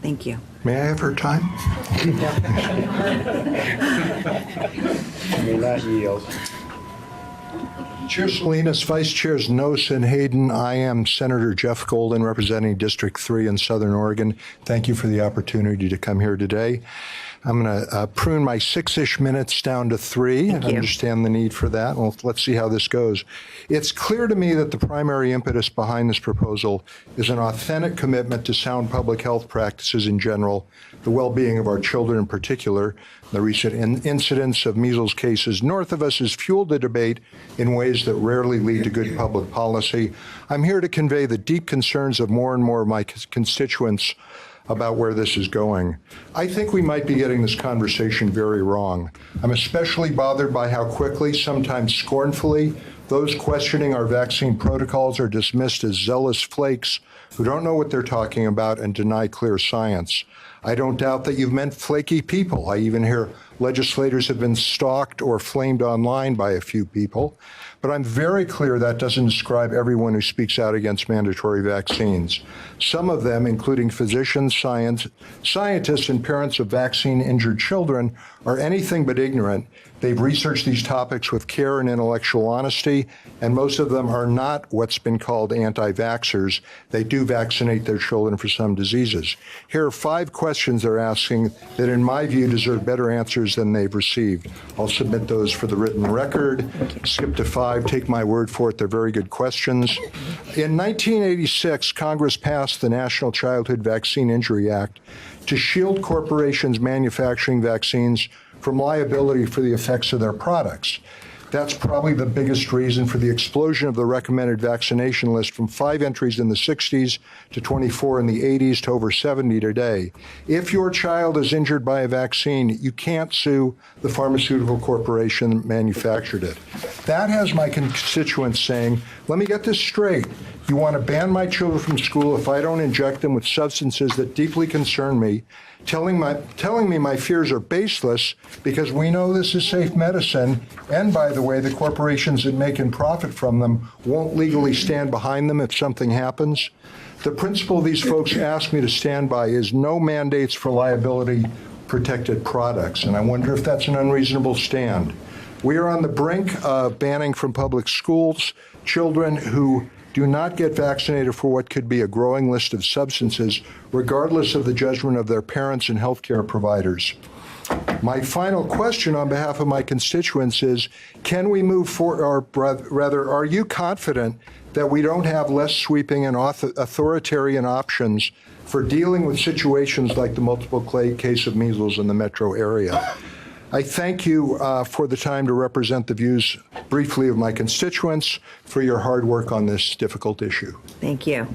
Thank you. May I have her time? May not yield. Chair Salinas, Vice Chairs Noce and Hayden, I am Senator Jeff Golden representing District 3 in Southern Oregon. Thank you for the opportunity to come here today. I'm going to prune my 6-ish minutes down to 3 and understand the need for that. Well, let's see how this goes. It's clear to me that the primary impetus behind this proposal is an authentic commitment to sound public health practices in general, the well-being of our children in particular. The recent incidence of measles cases north of us has fueled the debate in ways that rarely lead to good public policy. I'm here to convey the deep concerns of more and more of my constituents about where this is going. I think we might be getting this conversation very wrong. I'm especially bothered by how quickly, sometimes scornfully, those questioning our vaccine protocols are dismissed as zealous flakes who don't know what they're talking about and deny clear science. I don't doubt that you've meant flaky people. I even hear legislators have been stalked or flamed online by a few people. But I'm very clear that doesn't describe everyone who speaks out against mandatory vaccines. Some of them, including physicians, scientists, and parents of vaccine-injured children, are anything but ignorant. They've researched these topics with care and intellectual honesty, and most of them are not what's been called anti-vaxxers. They do vaccinate their children for some diseases. Here are 5 questions they're asking that, in my view, deserve better answers than they've received. I'll submit those for the written record. Skip to 5. Take my word for it. They're very good questions. In 1986, Congress passed the National Childhood Vaccine Injury Act to shield corporations manufacturing vaccines from liability for the effects of their products. That's probably the biggest reason for the explosion of the recommended vaccination list from 5 entries in the 60s to 24 in the 80s to over 70 today. If your child is injured by a vaccine, you can't sue the pharmaceutical corporation that manufactured it. That has my constituents saying, let me get this straight. You want to ban my children from school if I don't inject them with substances that deeply concern me, telling me my fears are baseless because we know this is safe medicine, and by the way, the corporations that make and profit from them won't legally stand behind them if something happens. The principle these folks ask me to stand by is no mandates for liability protected products, and I wonder if that's an unreasonable stand. We are on the brink of banning from public schools children who do not get vaccinated for what could be a growing list of substances, regardless of the judgment of their parents and healthcare providers. My final question on behalf of my constituents is, can we move forward, or rather, are you confident that we don't have less sweeping and authoritarian options for dealing with situations like the multiple case of measles in the metro area? I thank you for the time to represent the views briefly of my constituents, for your hard work on this difficult issue. Thank you.